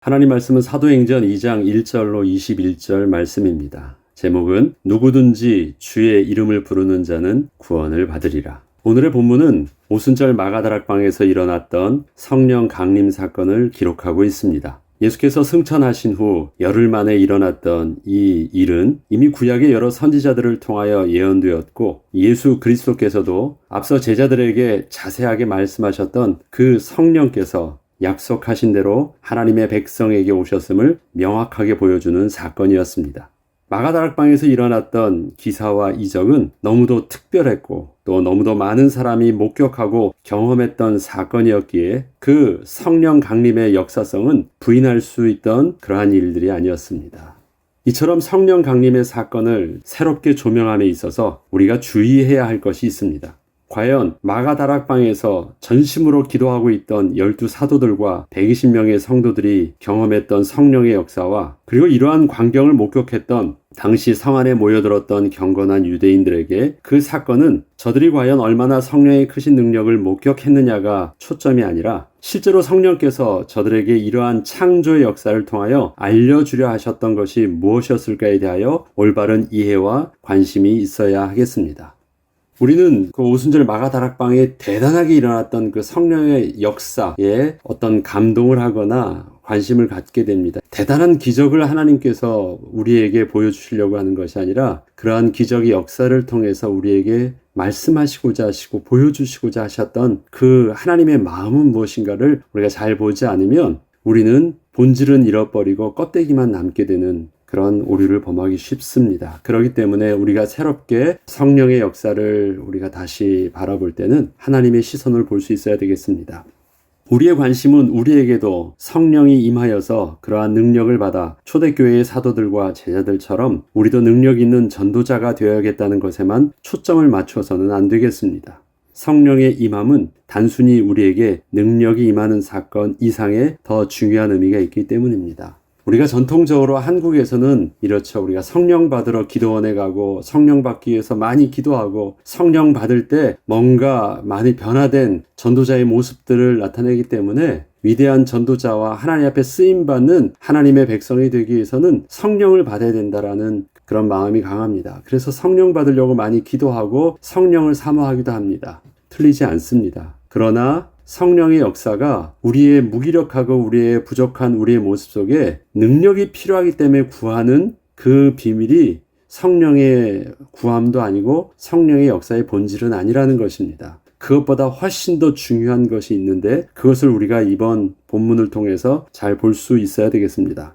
하나님 말씀은 사도행전 2장 1절로 21절 말씀입니다. 제목은 누구든지 주의 이름을 부르는 자는 구원을 받으리라. 오늘의 본문은 오순절 마가다락방에서 일어났던 성령 강림 사건을 기록하고 있습니다. 예수께서 승천하신 후 열흘 만에 일어났던 이 일은 이미 구약의 여러 선지자들을 통하여 예언되었고 예수 그리스도께서도 앞서 제자들에게 자세하게 말씀하셨던 그 성령께서 약속하신 대로 하나님의 백성에게 오셨음을 명확하게 보여주는 사건이었습니다. 마가다락방에서 일어났던 기사와 이적은 너무도 특별했고 또 너무도 많은 사람이 목격하고 경험했던 사건이었기에 그 성령 강림의 역사성은 부인할 수 있던 그러한 일들이 아니었습니다. 이처럼 성령 강림의 사건을 새롭게 조명함에 있어서 우리가 주의해야 할 것이 있습니다. 과연 마가다락방에서 전심으로 기도하고 있던 12사도들과 120명의 성도들이 경험했던 성령의 역사와 그리고 이러한 광경을 목격했던 당시 성 안에 모여들었던 경건한 유대인들에게 그 사건은 저들이 과연 얼마나 성령의 크신 능력을 목격했느냐가 초점이 아니라 실제로 성령께서 저들에게 이러한 창조의 역사를 통하여 알려주려 하셨던 것이 무엇이었을까에 대하여 올바른 이해와 관심이 있어야 하겠습니다. 우리는 그 오순절 마가다락방에 대단하게 일어났던 그 성령의 역사에 어떤 감동을 하거나 관심을 갖게 됩니다. 대단한 기적을 하나님께서 우리에게 보여주시려고 하는 것이 아니라 그러한 기적의 역사를 통해서 우리에게 말씀하시고자 하시고 보여주시고자 하셨던 그 하나님의 마음은 무엇인가를 우리가 잘 보지 않으면 우리는 본질은 잃어버리고 껍데기만 남게 되는 그런 오류를 범하기 쉽습니다. 그렇기 때문에 우리가 새롭게 성령의 역사를 우리가 다시 바라볼 때는 하나님의 시선을 볼 수 있어야 되겠습니다. 우리의 관심은 우리에게도 성령이 임하여서 그러한 능력을 받아 초대교회의 사도들과 제자들처럼 우리도 능력 있는 전도자가 되어야겠다는 것에만 초점을 맞춰서는 안 되겠습니다. 성령의 임함은 단순히 우리에게 능력이 임하는 사건 이상의 더 중요한 의미가 있기 때문입니다. 우리가 전통적으로 한국에서는 이렇죠. 우리가 성령 받으러 기도원에 가고 성령 받기 위해서 많이 기도하고 성령 받을 때 뭔가 많이 변화된 전도자의 모습들을 나타내기 때문에 위대한 전도자와 하나님 앞에 쓰임받는 하나님의 백성이 되기 위해서는 성령을 받아야 된다라는 그런 마음이 강합니다. 그래서 성령 받으려고 많이 기도하고 성령을 사모하기도 합니다. 틀리지 않습니다. 그러나 성령의 역사가 우리의 무기력하고 우리의 부족한 우리의 모습 속에 능력이 필요하기 때문에 구하는 그 비밀이 성령의 구함도 아니고 성령의 역사의 본질은 아니라는 것입니다. 그것보다 훨씬 더 중요한 것이 있는데 그것을 우리가 이번 본문을 통해서 잘 볼 수 있어야 되겠습니다.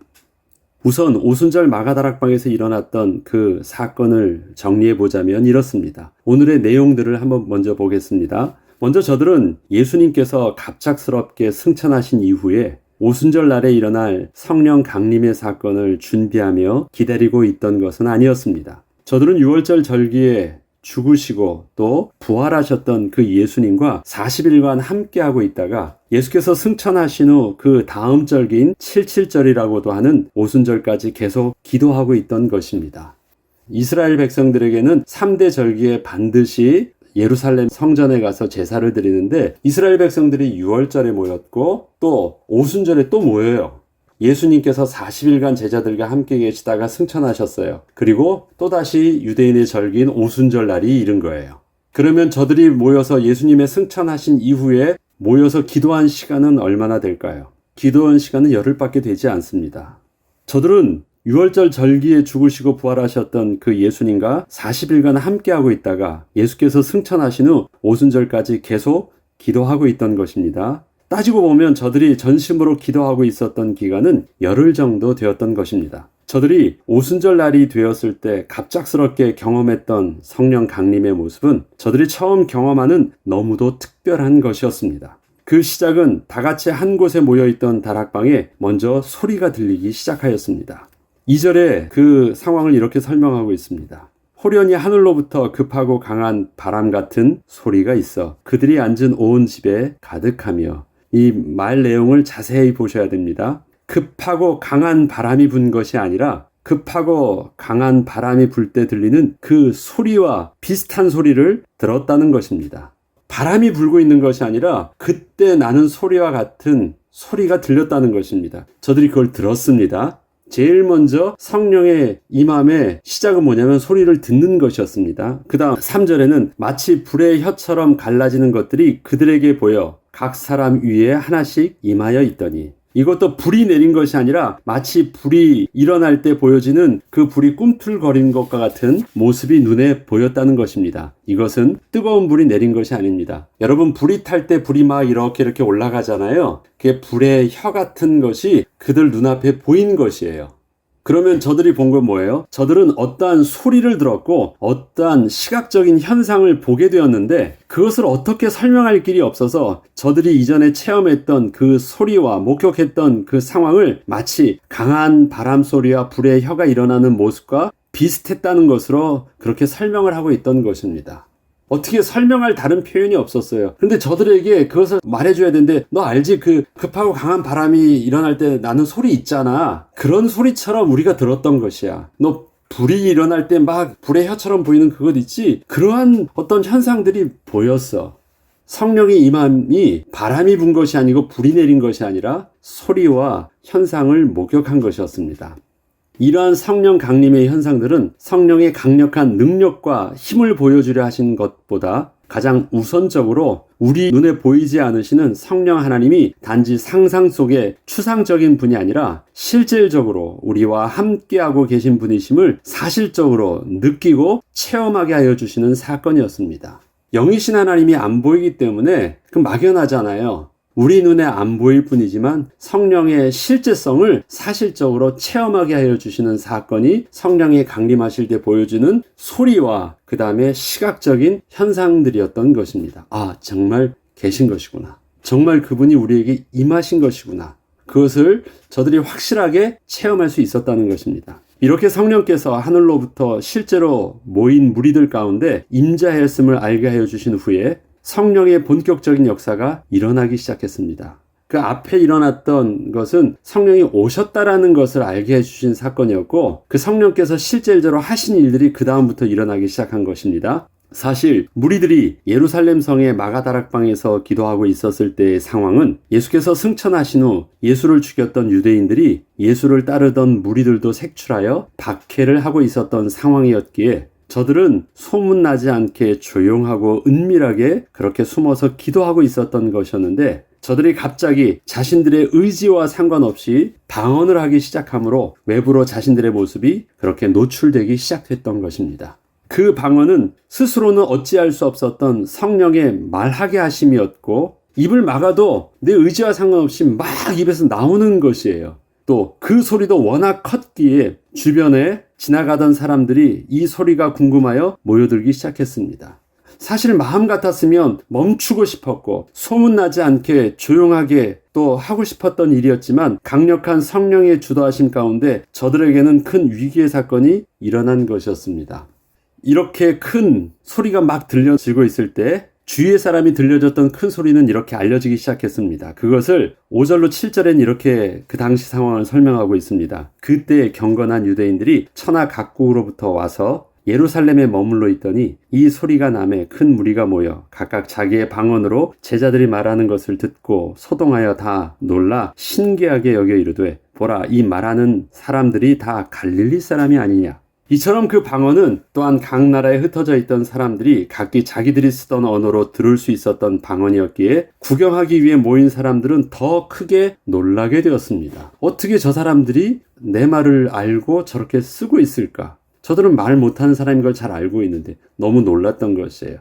우선 오순절 마가다락방에서 일어났던 그 사건을 정리해 보자면 이렇습니다. 오늘의 내용들을 한번 먼저 보겠습니다. 먼저 저들은 예수님께서 갑작스럽게 승천하신 이후에 오순절 날에 일어날 성령 강림의 사건을 준비하며 기다리고 있던 것은 아니었습니다. 저들은 6월절 절기에 죽으시고 또 부활하셨던 그 예수님과 40일간 함께하고 있다가 예수께서 승천하신 후 그 다음 절기인 77절이라고도 하는 오순절까지 계속 기도하고 있던 것입니다. 이스라엘 백성들에게는 3대 절기에 반드시 예루살렘 성전에 가서 제사를 드리는데 이스라엘 백성들이 6월절에 모였고 또 오순절에 또 모여요. 예수님께서 40일간 제자들과 함께 계시다가 승천하셨어요. 그리고 또다시 유대인의 절기인 오순절 날이 이른 거예요. 그러면 저들이 모여서 예수님의 승천하신 이후에 모여서 기도한 시간은 얼마나 될까요? 기도한 시간은 열흘밖에 되지 않습니다. 저들은 6월절 절기에 죽으시고 부활하셨던 그 예수님과 40일간 함께하고 있다가 예수께서 승천하신 후 오순절까지 계속 기도하고 있던 것입니다. 따지고 보면 저들이 전심으로 기도하고 있었던 기간은 열흘 정도 되었던 것입니다. 저들이 오순절 날이 되었을 때 갑작스럽게 경험했던 성령 강림의 모습은 저들이 처음 경험하는 너무도 특별한 것이었습니다. 그 시작은 다 같이 한 곳에 모여있던 다락방에 먼저 소리가 들리기 시작하였습니다. 2절에 그 상황을 이렇게 설명하고 있습니다. 호련히 하늘로부터 급하고 강한 바람 같은 소리가 있어 그들이 앉은 온 집에 가득하며 이 말 내용을 자세히 보셔야 됩니다. 급하고 강한 바람이 분 것이 아니라 급하고 강한 바람이 불 때 들리는 그 소리와 비슷한 소리를 들었다는 것입니다. 바람이 불고 있는 것이 아니라 그때 나는 소리와 같은 소리가 들렸다는 것입니다. 저들이 그걸 들었습니다. 제일 먼저 성령의 임함의 시작은 뭐냐면 소리를 듣는 것이었습니다. 그 다음 3절에는 마치 불의 혀처럼 갈라지는 것들이 그들에게 보여 각 사람 위에 하나씩 임하여 있더니, 이것도 불이 내린 것이 아니라 마치 불이 일어날 때 보여지는 그 불이 꿈틀거리는 것과 같은 모습이 눈에 보였다는 것입니다. 이것은 뜨거운 불이 내린 것이 아닙니다. 여러분, 불이 탈 때 불이 막 이렇게 올라가잖아요. 그게 불의 혀 같은 것이 그들 눈앞에 보인 것이에요. 그러면 저들이 본 건 뭐예요? 저들은 어떠한 소리를 들었고 어떠한 시각적인 현상을 보게 되었는데 그것을 어떻게 설명할 길이 없어서 저들이 이전에 체험했던 그 소리와 목격했던 그 상황을 마치 강한 바람 소리와 불의 혀가 일어나는 모습과 비슷했다는 것으로 그렇게 설명을 하고 있던 것입니다. 어떻게 설명할 다른 표현이 없었어요. 근데 저들에게 그것을 말해줘야 되는데, 너 알지? 그 급하고 강한 바람이 일어날 때 나는 소리 있잖아. 그런 소리처럼 우리가 들었던 것이야. 너 불이 일어날 때 막 불의 혀처럼 보이는 그것 있지? 그러한 어떤 현상들이 보였어. 성령의 임함이 바람이 분 것이 아니고 불이 내린 것이 아니라 소리와 현상을 목격한 것이었습니다. 이러한 성령 강림의 현상들은 성령의 강력한 능력과 힘을 보여주려 하신 것보다 가장 우선적으로 우리 눈에 보이지 않으시는 성령 하나님이 단지 상상 속의 추상적인 분이 아니라 실질적으로 우리와 함께하고 계신 분이심을 사실적으로 느끼고 체험하게 하여 주시는 사건이었습니다. 영이신 하나님이 안 보이기 때문에 그 막연하잖아요. 우리 눈에 안 보일 뿐이지만 성령의 실제성을 사실적으로 체험하게 하여 주시는 사건이 성령이 강림하실 때 보여주는 소리와 그 다음에 시각적인 현상들이었던 것입니다. 아, 정말 계신 것이구나. 정말 그분이 우리에게 임하신 것이구나. 그것을 저들이 확실하게 체험할 수 있었다는 것입니다. 이렇게 성령께서 하늘로부터 실제로 모인 무리들 가운데 임재하였음을 알게 하여 주신 후에 성령의 본격적인 역사가 일어나기 시작했습니다. 그 앞에 일어났던 것은 성령이 오셨다라는 것을 알게 해주신 사건이었고, 그 성령께서 실질적으로 하신 일들이 그 다음부터 일어나기 시작한 것입니다. 사실 무리들이 예루살렘 성의 마가다락방에서 기도하고 있었을 때의 상황은 예수께서 승천하신 후 예수를 죽였던 유대인들이 예수를 따르던 무리들도 색출하여 박해를 하고 있었던 상황이었기에 저들은 소문나지 않게 조용하고 은밀하게 그렇게 숨어서 기도하고 있었던 것이었는데, 저들이 갑자기 자신들의 의지와 상관없이 방언을 하기 시작하므로 외부로 자신들의 모습이 그렇게 노출되기 시작했던 것입니다. 그 방언은 스스로는 어찌할 수 없었던 성령의 말하게 하심이었고, 입을 막아도 내 의지와 상관없이 막 입에서 나오는 것이에요. 또 그 소리도 워낙 컸기에 주변에 지나가던 사람들이 이 소리가 궁금하여 모여들기 시작했습니다. 사실 마음 같았으면 멈추고 싶었고 소문나지 않게 조용하게 또 하고 싶었던 일이었지만, 강력한 성령의 주도하심 가운데 저들에게는 큰 위기의 사건이 일어난 것이었습니다. 이렇게 큰 소리가 막 들려지고 있을 때 주위의 사람이 들려줬던 큰 소리는 이렇게 알려지기 시작했습니다. 그것을 5절로 7절엔 이렇게 그 당시 상황을 설명하고 있습니다. 그때 경건한 유대인들이 천하 각국으로부터 와서 예루살렘에 머물러 있더니 이 소리가 나매 큰 무리가 모여 각각 자기의 방언으로 제자들이 말하는 것을 듣고 소동하여 다 놀라 신기하게 여겨 이르되, 보라, 이 말하는 사람들이 다 갈릴리 사람이 아니냐. 이처럼 그 방언은 또한 각 나라에 흩어져 있던 사람들이 각기 자기들이 쓰던 언어로 들을 수 있었던 방언이었기에 구경하기 위해 모인 사람들은 더 크게 놀라게 되었습니다. 어떻게 저 사람들이 내 말을 알고 저렇게 쓰고 있을까? 저들은 말 못하는 사람인 걸 잘 알고 있는데 너무 놀랐던 것이에요.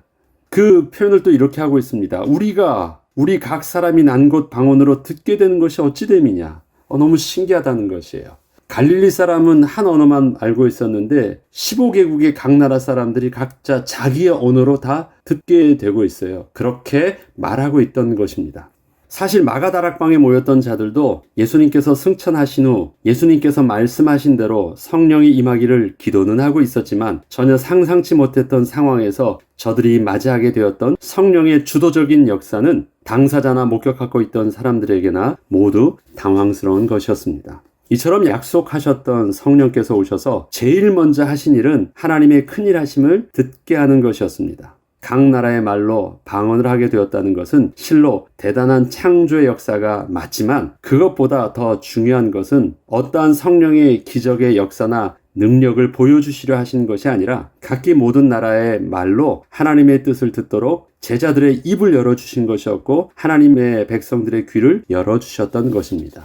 그 표현을 또 이렇게 하고 있습니다. 우리 각 사람이 난 곳 방언으로 듣게 되는 것이 어찌 됨이냐. 너무 신기하다는 것이에요. 갈릴리 사람은 한 언어만 알고 있었는데 15개국의 각 나라 사람들이 각자 자기의 언어로 다 듣게 되고 있어요. 그렇게 말하고 있던 것입니다. 사실 마가다락방에 모였던 자들도 예수님께서 승천하신 후 예수님께서 말씀하신 대로 성령이 임하기를 기도는 하고 있었지만, 전혀 상상치 못했던 상황에서 저들이 맞이하게 되었던 성령의 주도적인 역사는 당사자나 목격하고 있던 사람들에게나 모두 당황스러운 것이었습니다. 이처럼 약속하셨던 성령께서 오셔서 제일 먼저 하신 일은 하나님의 큰일 하심을 듣게 하는 것이었습니다. 각 나라의 말로 방언을 하게 되었다는 것은 실로 대단한 창조의 역사가 맞지만, 그것보다 더 중요한 것은 어떠한 성령의 기적의 역사나 능력을 보여주시려 하신 것이 아니라 각기 모든 나라의 말로 하나님의 뜻을 듣도록 제자들의 입을 열어주신 것이었고, 하나님의 백성들의 귀를 열어주셨던 것입니다.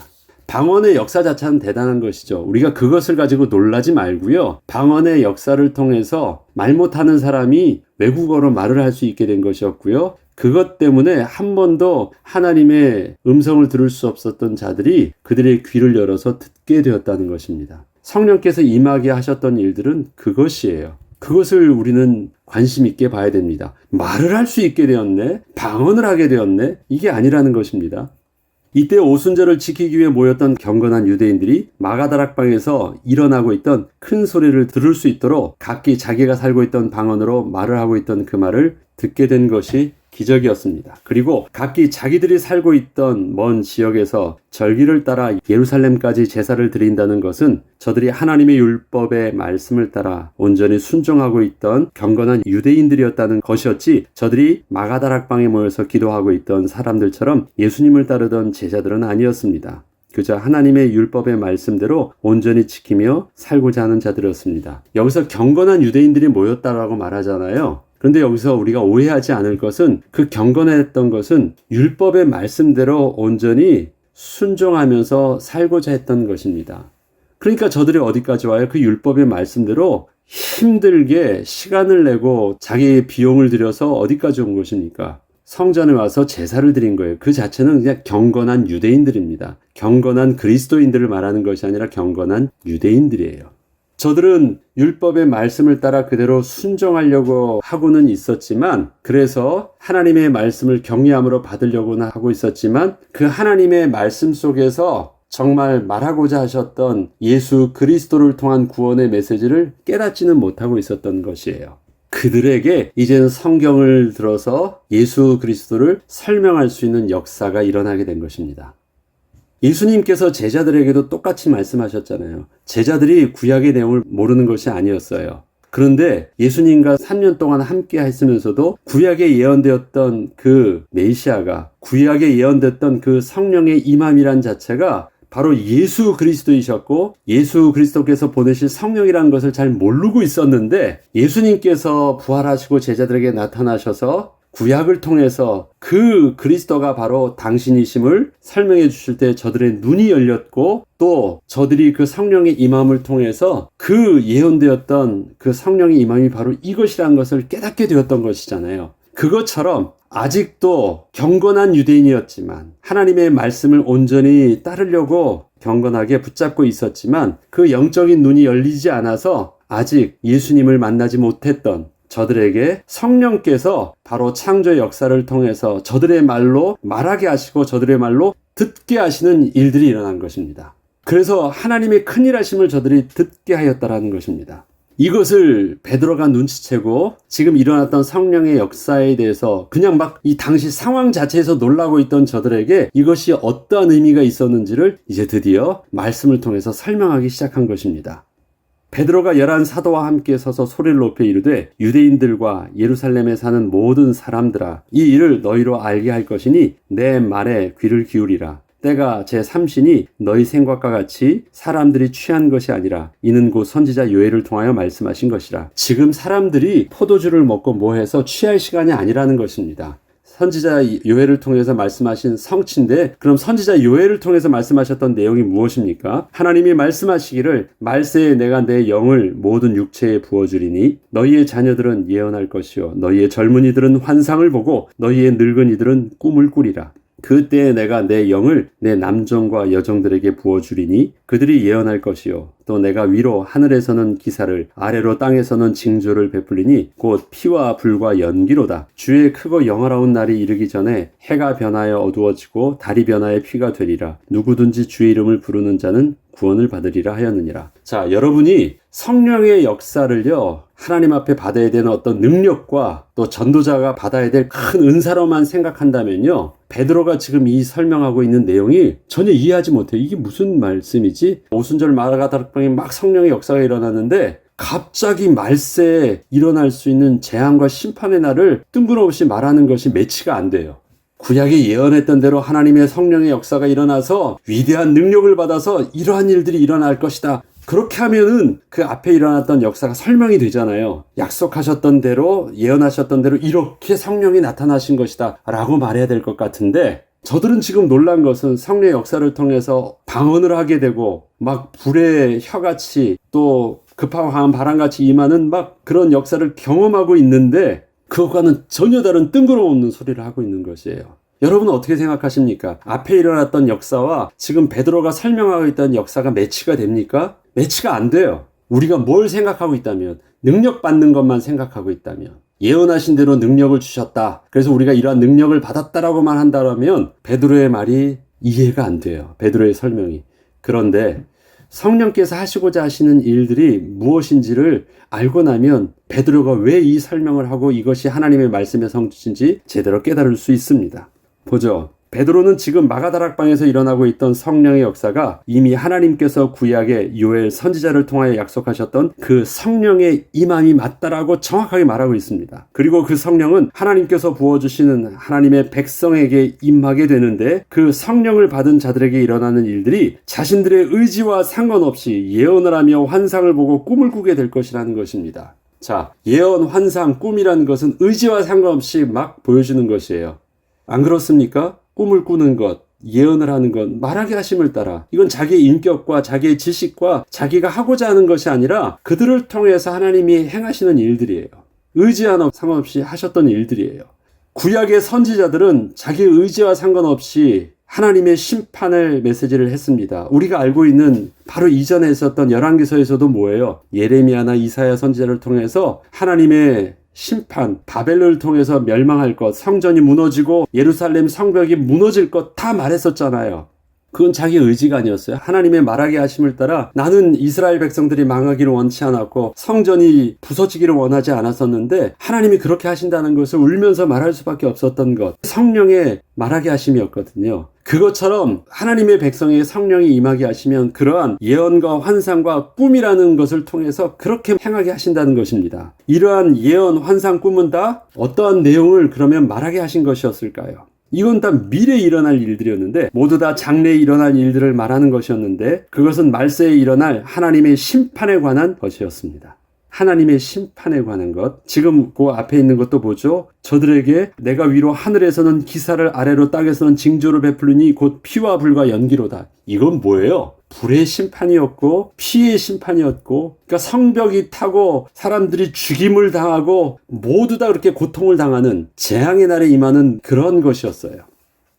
방언의 역사 자체는 대단한 것이죠. 우리가 그것을 가지고 놀라지 말고요. 방언의 역사를 통해서 말 못하는 사람이 외국어로 말을 할 수 있게 된 것이었고요. 그것 때문에 한 번도 하나님의 음성을 들을 수 없었던 자들이 그들의 귀를 열어서 듣게 되었다는 것입니다. 성령께서 임하게 하셨던 일들은 그것이에요. 그것을 우리는 관심 있게 봐야 됩니다. 말을 할 수 있게 되었네? 방언을 하게 되었네? 이게 아니라는 것입니다. 이때 오순절을 지키기 위해 모였던 경건한 유대인들이 마가다락방에서 일어나고 있던 큰 소리를 들을 수 있도록 각기 자기가 살고 있던 방언으로 말을 하고 있던 그 말을 듣게 된 것이 기적이었습니다. 그리고 각기 자기들이 살고 있던 먼 지역에서 절기를 따라 예루살렘까지 제사를 드린다는 것은 저들이 하나님의 율법의 말씀을 따라 온전히 순종하고 있던 경건한 유대인들이었다는 것이었지, 저들이 마가다락방에 모여서 기도하고 있던 사람들처럼 예수님을 따르던 제자들은 아니었습니다. 그저 하나님의 율법의 말씀대로 온전히 지키며 살고자 하는 자들이었습니다. 여기서 경건한 유대인들이 모였다라고 말하잖아요. 그런데 여기서 우리가 오해하지 않을 것은, 그 경건했던 것은 율법의 말씀대로 온전히 순종하면서 살고자 했던 것입니다. 그러니까 저들이 어디까지 와요? 그 율법의 말씀대로 힘들게 시간을 내고 자기의 비용을 들여서 어디까지 온 것입니까? 성전에 와서 제사를 드린 거예요. 그 자체는 그냥 경건한 유대인들입니다. 경건한 그리스도인들을 말하는 것이 아니라 경건한 유대인들이에요. 저들은 율법의 말씀을 따라 그대로 순종하려고 하고는 있었지만, 그래서 하나님의 말씀을 경외함으로 받으려고는 하고 있었지만, 그 하나님의 말씀 속에서 정말 말하고자 하셨던 예수 그리스도를 통한 구원의 메시지를 깨닫지는 못하고 있었던 것이에요. 그들에게 이제는 성경을 들어서 예수 그리스도를 설명할 수 있는 역사가 일어나게 된 것입니다. 예수님께서 제자들에게도 똑같이 말씀하셨잖아요. 제자들이 구약의 내용을 모르는 것이 아니었어요. 그런데 예수님과 3년 동안 함께 했으면서도 구약에 예언되었던 그 메시아가, 구약에 예언됐던 그 성령의 임함이란 자체가 바로 예수 그리스도이셨고, 예수 그리스도께서 보내실 성령이라는 것을 잘 모르고 있었는데, 예수님께서 부활하시고 제자들에게 나타나셔서 구약을 통해서 그 그리스도가 바로 당신이심을 설명해 주실 때 저들의 눈이 열렸고, 또 저들이 그 성령의 임함을 통해서 그 예언되었던 그 성령의 임함이 바로 이것이라는 것을 깨닫게 되었던 것이잖아요. 그것처럼 아직도 경건한 유대인이었지만, 하나님의 말씀을 온전히 따르려고 경건하게 붙잡고 있었지만, 그 영적인 눈이 열리지 않아서 아직 예수님을 만나지 못했던 저들에게 성령께서 바로 창조의 역사를 통해서 저들의 말로 말하게 하시고 저들의 말로 듣게 하시는 일들이 일어난 것입니다. 그래서 하나님의 큰일 하심을 저들이 듣게 하였다라는 것입니다. 이것을 베드로가 눈치채고 지금 일어났던 성령의 역사에 대해서 그냥 막 이 당시 상황 자체에서 놀라고 있던 저들에게 이것이 어떠한 의미가 있었는지를 이제 드디어 말씀을 통해서 설명하기 시작한 것입니다. 베드로가 11 사도와 함께 서서 소리를 높여 이르되, 유대인들과 예루살렘에 사는 모든 사람들아, 이 일을 너희로 알게 할 것이니 내 말에 귀를 기울이라. 때가 제3신이 너희 생각과 같이 사람들이 취한 것이 아니라 이는 곧 선지자 요엘을 통하여 말씀하신 것이라. 지금 사람들이 포도주를 먹고 뭐해서 취할 시간이 아니라는 것입니다. 선지자 요엘을 통해서 말씀하신 성취인데, 그럼 선지자 요엘을 통해서 말씀하셨던 내용이 무엇입니까? 하나님이 말씀하시기를 말세에 내가 내 영을 모든 육체에 부어주리니 너희의 자녀들은 예언할 것이요 너희의 젊은이들은 환상을 보고 너희의 늙은이들은 꿈을 꾸리라. 그때에 내가 내 영을 내 남종과 여종들에게 부어주리니 그들이 예언할 것이요 또 내가 위로 하늘에서는 기사를 아래로 땅에서는 징조를 베풀리니 곧 피와 불과 연기로다. 주의 크고 영화로운 날이 이르기 전에 해가 변하여 어두워지고 달이 변하여 피가 되리라. 누구든지 주의 이름을 부르는 자는 구원을 받으리라 하였느니라. 자, 여러분이 성령의 역사를요, 하나님 앞에 받아야 되는 어떤 능력과 또 전도자가 받아야 될 큰 은사로만 생각한다면요, 베드로가 지금 이 설명하고 있는 내용이 전혀 이해하지 못해요. 이게 무슨 말씀이지? 오순절 마가다락방에 막 성령의 역사가 일어났는데 갑자기 말세에 일어날 수 있는 재앙과 심판의 날을 뜬금없이 말하는 것이 매치가 안 돼요. 구약에 예언했던 대로 하나님의 성령의 역사가 일어나서 위대한 능력을 받아서 이러한 일들이 일어날 것이다. 그렇게 하면은 그 앞에 일어났던 역사가 설명이 되잖아요. 약속하셨던 대로, 예언하셨던 대로 이렇게 성령이 나타나신 것이다 라고 말해야 될 것 같은데, 저들은 지금 놀란 것은 성령의 역사를 통해서 방언을 하게 되고 막 불의 혀같이 또 급하고 강한 바람같이 임하는 막 그런 역사를 경험하고 있는데, 그것과는 전혀 다른 뜬구름없는 소리를 하고 있는 것이에요. 여러분은 어떻게 생각하십니까? 앞에 일어났던 역사와 지금 베드로가 설명하고 있던 역사가 매치가 됩니까? 매치가 안 돼요. 우리가 뭘 생각하고 있다면, 능력 받는 것만 생각하고 있다면, 예언하신 대로 능력을 주셨다, 그래서 우리가 이러한 능력을 받았다라고만 한다면 베드로의 말이 이해가 안 돼요. 베드로의 설명이. 그런데 성령께서 하시고자 하시는 일들이 무엇인지를 알고 나면 베드로가 왜 이 설명을 하고 이것이 하나님의 말씀의 성취인지 제대로 깨달을 수 있습니다. 보죠. 베드로는 지금 마가다락방에서 일어나고 있던 성령의 역사가 이미 하나님께서 구약의 요엘 선지자를 통하여 약속하셨던 그 성령의 임함이 맞다라고 정확하게 말하고 있습니다. 그리고 그 성령은 하나님께서 부어주시는 하나님의 백성에게 임하게 되는데, 그 성령을 받은 자들에게 일어나는 일들이 자신들의 의지와 상관없이 예언을 하며 환상을 보고 꿈을 꾸게 될 것이라는 것입니다. 자, 예언, 환상, 꿈이라는 것은 의지와 상관없이 막 보여주는 것이에요. 안 그렇습니까? 꿈을 꾸는 것, 예언을 하는 것, 말하게 하심을 따라, 이건 자기의 인격과 자기의 지식과 자기가 하고자 하는 것이 아니라 그들을 통해서 하나님이 행하시는 일들이에요. 의지 하나 상관없이 하셨던 일들이에요. 구약의 선지자들은 자기의 의지와 상관없이 하나님의 심판을 메시지를 했습니다. 우리가 알고 있는 바로 이전에 있었던 열왕기서에서도 뭐예요? 예레미야나 이사야 선지자를 통해서 하나님의 심판, 바벨론을 통해서 멸망할 것, 성전이 무너지고 예루살렘 성벽이 무너질 것 다 말했었잖아요. 그건 자기 의지가 아니었어요. 하나님의 말하게 하심을 따라 나는 이스라엘 백성들이 망하기를 원치 않았고 성전이 부서지기를 원하지 않았었는데 하나님이 그렇게 하신다는 것을 울면서 말할 수밖에 없었던 것, 성령의 말하게 하심이었거든요. 그것처럼 하나님의 백성에게 성령이 임하게 하시면 그러한 예언과 환상과 꿈이라는 것을 통해서 그렇게 행하게 하신다는 것입니다. 이러한 예언, 환상, 꿈은 다 어떠한 내용을 그러면 말하게 하신 것이었을까요? 이건 다 미래에 일어날 일들이었는데, 모두 다 장래에 일어날 일들을 말하는 것이었는데, 그것은 말세에 일어날 하나님의 심판에 관한 것이었습니다. 하나님의 심판에 관한 것. 지금 그 앞에 있는 것도 보죠. 저들에게 내가 위로 하늘에서는 기사를, 아래로 땅에서는 징조를 베풀으니 곧 피와 불과 연기로다. 이건 뭐예요? 불의 심판이었고 피의 심판이었고, 그러니까 성벽이 타고 사람들이 죽임을 당하고 모두 다 그렇게 고통을 당하는 재앙의 날에 임하는 그런 것이었어요.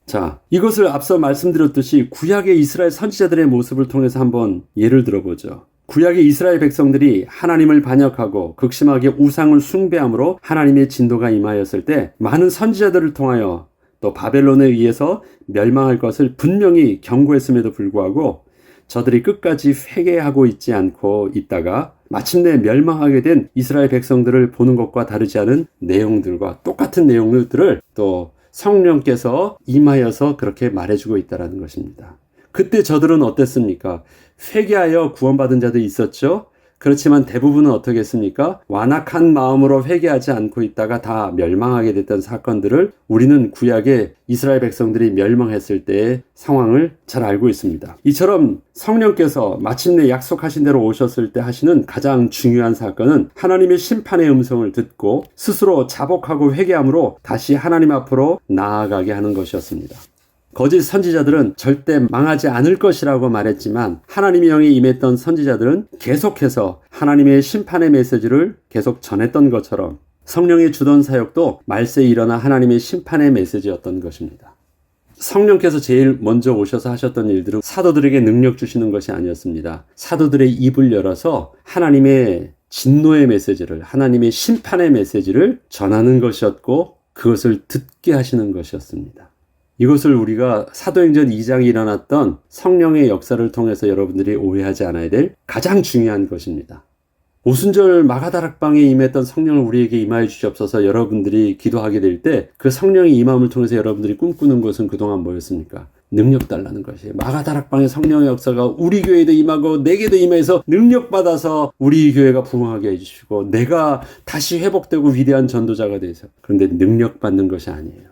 자, 이것을 앞서 말씀드렸듯이 구약의 이스라엘 선지자들의 모습을 통해서 한번 예를 들어보죠. 구약의 이스라엘 백성들이 하나님을 반역하고 극심하게 우상을 숭배함으로 하나님의 진도가 임하였을 때 많은 선지자들을 통하여 또 바벨론에 의해서 멸망할 것을 분명히 경고했음에도 불구하고 저들이 끝까지 회개하고 있지 않고 있다가 마침내 멸망하게 된 이스라엘 백성들을 보는 것과 다르지 않은 내용들과 똑같은 내용들을 또 성령께서 임하여서 그렇게 말해주고 있다는 것입니다. 그때 저들은 어땠습니까? 회개하여 구원받은 자도 있었죠. 그렇지만 대부분은 어떻게 했습니까? 완악한 마음으로 회개하지 않고 있다가 다 멸망하게 됐던 사건들을 우리는 구약의 이스라엘 백성들이 멸망했을 때의 상황을 잘 알고 있습니다. 이처럼 성령께서 마침내 약속하신 대로 오셨을 때 하시는 가장 중요한 사건은 하나님의 심판의 음성을 듣고 스스로 자복하고 회개함으로 다시 하나님 앞으로 나아가게 하는 것이었습니다. 거짓 선지자들은 절대 망하지 않을 것이라고 말했지만 하나님의 영이 임했던 선지자들은 계속해서 하나님의 심판의 메시지를 계속 전했던 것처럼 성령의 주던 사역도 말세에 일어나 하나님의 심판의 메시지였던 것입니다. 성령께서 제일 먼저 오셔서 하셨던 일들은 사도들에게 능력 주시는 것이 아니었습니다. 사도들의 입을 열어서 하나님의 진노의 메시지를, 하나님의 심판의 메시지를 전하는 것이었고 그것을 듣게 하시는 것이었습니다. 이것을 우리가 사도행전 2장에 일어났던 성령의 역사를 통해서 여러분들이 오해하지 않아야 될 가장 중요한 것입니다. 오순절 마가다락방에 임했던 성령을 우리에게 임하여 주시옵소서 여러분들이 기도하게 될 때 그 성령의 임함을 통해서 여러분들이 꿈꾸는 것은 그동안 뭐였습니까? 능력 달라는 것이에요. 마가다락방의 성령의 역사가 우리 교회에도 임하고 내게도 임해서 능력받아서 우리 교회가 부흥하게 해주시고 내가 다시 회복되고 위대한 전도자가 돼서. 그런데 능력받는 것이 아니에요.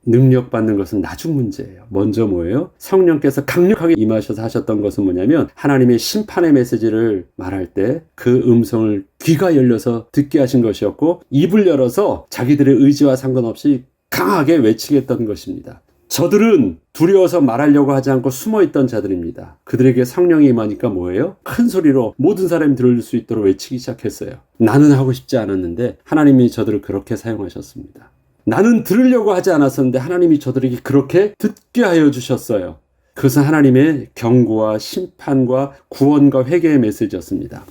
능력받는 것은 나중 문제예요. 먼저 뭐예요? 성령께서 강력하게 임하셔서 하셨던 것은 뭐냐면 하나님의 심판의 메시지를 말할 때 그 음성을 귀가 열려서 듣게 하신 것이었고 입을 열어서 자기들의 의지와 상관없이 강하게 외치게 했던 것입니다. 저들은 두려워서 말하려고 하지 않고 숨어있던 자들입니다. 그들에게 성령이 임하니까 뭐예요? 큰 소리로 모든 사람이 들을 수 있도록 외치기 시작했어요. 나는 하고 싶지 않았는데 하나님이 저들을 그렇게 사용하셨습니다. 나는 들으려고 하지 않았었는데 하나님이 저들에게 그렇게 듣게 하여 주셨어요. 그것은 하나님의 경고와 심판과 구원과 회개의 메시지였습니다.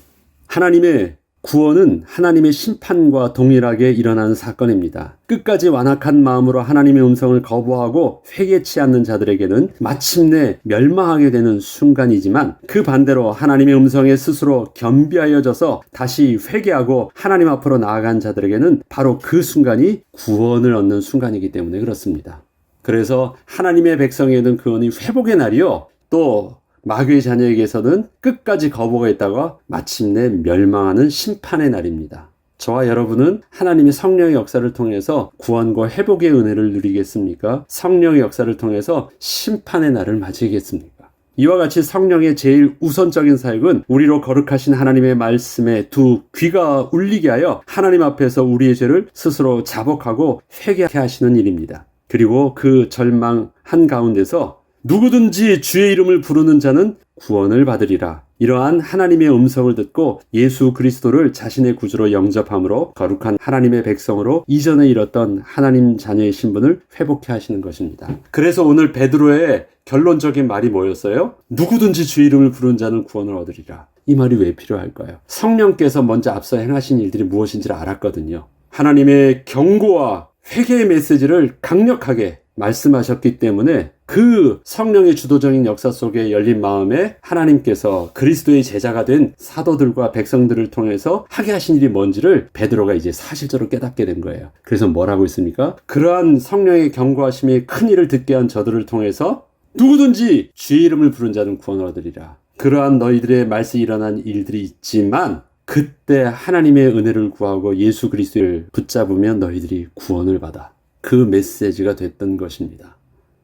하나님의 구원은 하나님의 심판과 동일하게 일어나는 사건입니다. 끝까지 완악한 마음으로 하나님의 음성을 거부하고 회개치 않는 자들에게는 마침내 멸망하게 되는 순간이지만 그 반대로 하나님의 음성에 스스로 겸비하여져서 다시 회개하고 하나님 앞으로 나아간 자들에게는 바로 그 순간이 구원을 얻는 순간이기 때문에 그렇습니다. 그래서 하나님의 백성에게는 구원이 회복의 날이요. 또 마귀의 자녀에게서는 끝까지 거부가 있다가 마침내 멸망하는 심판의 날입니다. 저와 여러분은 하나님의 성령의 역사를 통해서 구원과 회복의 은혜를 누리겠습니까? 성령의 역사를 통해서 심판의 날을 맞이하겠습니까? 이와 같이 성령의 제일 우선적인 사역은 우리로 거룩하신 하나님의 말씀에 두 귀가 울리게 하여 하나님 앞에서 우리의 죄를 스스로 자복하고 회개하게 하시는 일입니다. 그리고 그 절망 한가운데서 누구든지 주의 이름을 부르는 자는 구원을 받으리라. 이러한 하나님의 음성을 듣고 예수 그리스도를 자신의 구주로 영접함으로 거룩한 하나님의 백성으로 이전에 잃었던 하나님 자녀의 신분을 회복해 하시는 것입니다. 그래서 오늘 베드로의 결론적인 말이 뭐였어요? 누구든지 주의 이름을 부르는 자는 구원을 얻으리라. 이 말이 왜 필요할까요? 성령께서 먼저 앞서 행하신 일들이 무엇인지를 알았거든요. 하나님의 경고와 회개의 메시지를 강력하게 말씀하셨기 때문에 그 성령의 주도적인 역사 속에 열린 마음에 하나님께서 그리스도의 제자가 된 사도들과 백성들을 통해서 하게 하신 일이 뭔지를 베드로가 이제 사실적으로 깨닫게 된 거예요. 그래서 뭐라고 했습니까? 그러한 성령의 경고하심이 큰 일을 듣게 한 저들을 통해서 누구든지 주의 이름을 부른 자는 구원을 얻으리라. 그러한 너희들의 말씀에 일어난 일들이 있지만 그때 하나님의 은혜를 구하고 예수 그리스도를 붙잡으면 너희들이 구원을 받아. 그 메시지가 됐던 것입니다.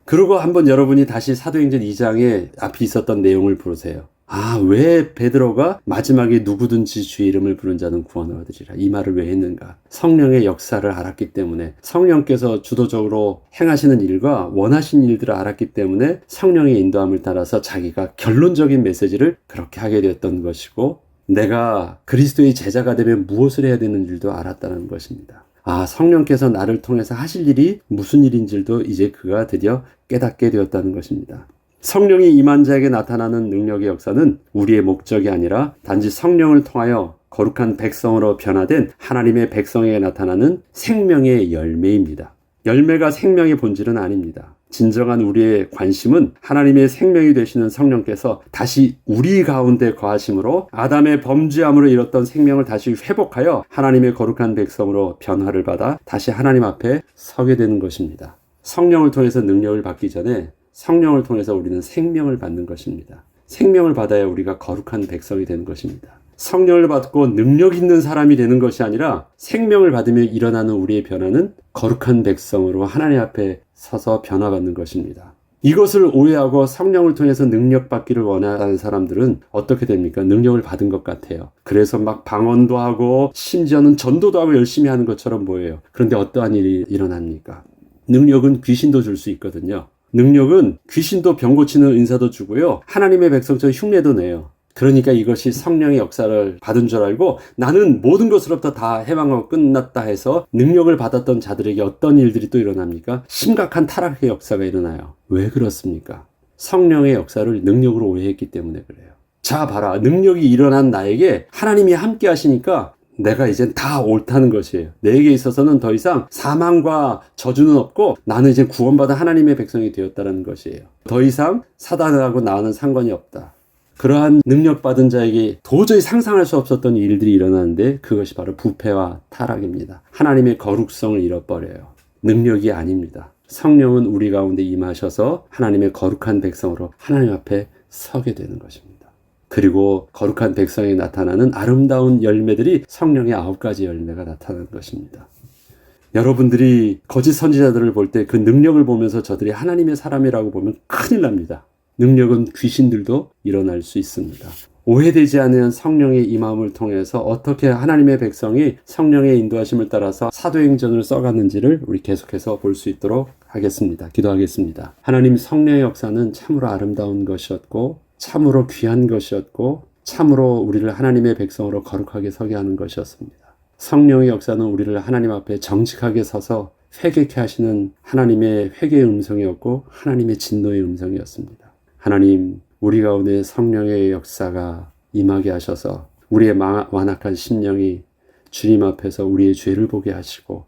그리고 한번 여러분이 다시 사도행전 2장에 앞에 있었던 내용을 보세요. 왜 베드로가 마지막에 누구든지 주의 이름을 부른 자는 구원을 얻으리라 이 말을 왜 했는가? 성령의 역사를 알았기 때문에 성령께서 주도적으로 행하시는 일과 원하신 일들을 알았기 때문에 성령의 인도함을 따라서 자기가 결론적인 메시지를 그렇게 하게 되었던 것이고 내가 그리스도의 제자가 되면 무엇을 해야 되는 일도 알았다는 것입니다. 성령께서 나를 통해서 하실 일이 무슨 일인지도 이제 그가 드디어 깨닫게 되었다는 것입니다. 성령이 임한 자에게 나타나는 능력의 역사는 우리의 목적이 아니라 단지 성령을 통하여 거룩한 백성으로 변화된 하나님의 백성에게 나타나는 생명의 열매입니다. 열매가 생명의 본질은 아닙니다. 진정한 우리의 관심은 하나님의 생명이 되시는 성령께서 다시 우리 가운데 거하심으로 아담의 범죄함으로 잃었던 생명을 다시 회복하여 하나님의 거룩한 백성으로 변화를 받아 다시 하나님 앞에 서게 되는 것입니다. 성령을 통해서 능력을 받기 전에 성령을 통해서 우리는 생명을 받는 것입니다. 생명을 받아야 우리가 거룩한 백성이 되는 것입니다. 성령을 받고 능력 있는 사람이 되는 것이 아니라 생명을 받으며 일어나는 우리의 변화는 거룩한 백성으로 하나님 앞에 서서 변화받는 것입니다. 이것을 오해하고 성령을 통해서 능력 받기를 원하는 사람들은 어떻게 됩니까? 능력을 받은 것 같아요. 그래서 막 방언도 하고 심지어는 전도도 하고 열심히 하는 것처럼 보여요. 그런데 어떠한 일이 일어납니까? 능력은 귀신도 줄 수 있거든요. 능력은 귀신도 병 고치는 은사도 주고요. 하나님의 백성처럼 흉내도 내요. 그러니까 이것이 성령의 역사를 받은 줄 알고 나는 모든 것으로부터 다 해방하고 끝났다 해서 능력을 받았던 자들에게 어떤 일들이 또 일어납니까? 심각한 타락의 역사가 일어나요. 왜 그렇습니까? 성령의 역사를 능력으로 오해했기 때문에 그래요. 자 봐라, 능력이 일어난 나에게 하나님이 함께 하시니까 내가 이젠 다 옳다는 것이에요. 내게 있어서는 더 이상 사망과 저주는 없고 나는 이제 구원받은 하나님의 백성이 되었다는 것이에요. 더 이상 사단하고 나는 상관이 없다. 그러한 능력받은 자에게 도저히 상상할 수 없었던 일들이 일어나는데 그것이 바로 부패와 타락입니다. 하나님의 거룩성을 잃어버려요. 능력이 아닙니다. 성령은 우리 가운데 임하셔서 하나님의 거룩한 백성으로 하나님 앞에 서게 되는 것입니다. 그리고 거룩한 백성에 나타나는 아름다운 열매들이 성령의 9가지 열매가 나타나는 것입니다. 여러분들이 거짓 선지자들을 볼 때 그 능력을 보면서 저들이 하나님의 사람이라고 보면 큰일 납니다. 능력은 귀신들도 일어날 수 있습니다. 오해되지 않은 성령의 임함을 통해서 어떻게 하나님의 백성이 성령의 인도하심을 따라서 사도행전을 써갔는지를 우리 계속해서 볼 수 있도록 하겠습니다. 기도하겠습니다. 하나님, 성령의 역사는 참으로 아름다운 것이었고 참으로 귀한 것이었고 참으로 우리를 하나님의 백성으로 거룩하게 서게 하는 것이었습니다. 성령의 역사는 우리를 하나님 앞에 정직하게 서서 회개케 하시는 하나님의 회개의 음성이었고 하나님의 진노의 음성이었습니다. 하나님, 우리 가운데 성령의 역사가 임하게 하셔서 우리의 완악한 심령이 주님 앞에서 우리의 죄를 보게 하시고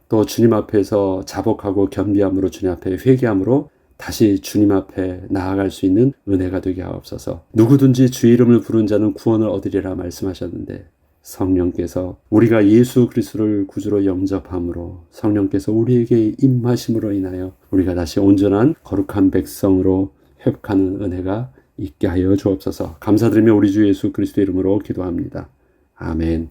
또 주님 앞에서 자복하고 겸비함으로 주님 앞에 회개함으로 다시 주님 앞에 나아갈 수 있는 은혜가 되게 하옵소서. 누구든지 주의 이름을 부른 자는 구원을 얻으리라 말씀하셨는데 성령께서 우리가 예수 그리스도를 구주로 영접함으로 성령께서 우리에게 임하심으로 인하여 우리가 다시 온전한 거룩한 백성으로 회복하는 은혜가 있게 하여 주옵소서. 감사드리며 우리 주 예수 그리스도 이름으로 기도합니다. 아멘.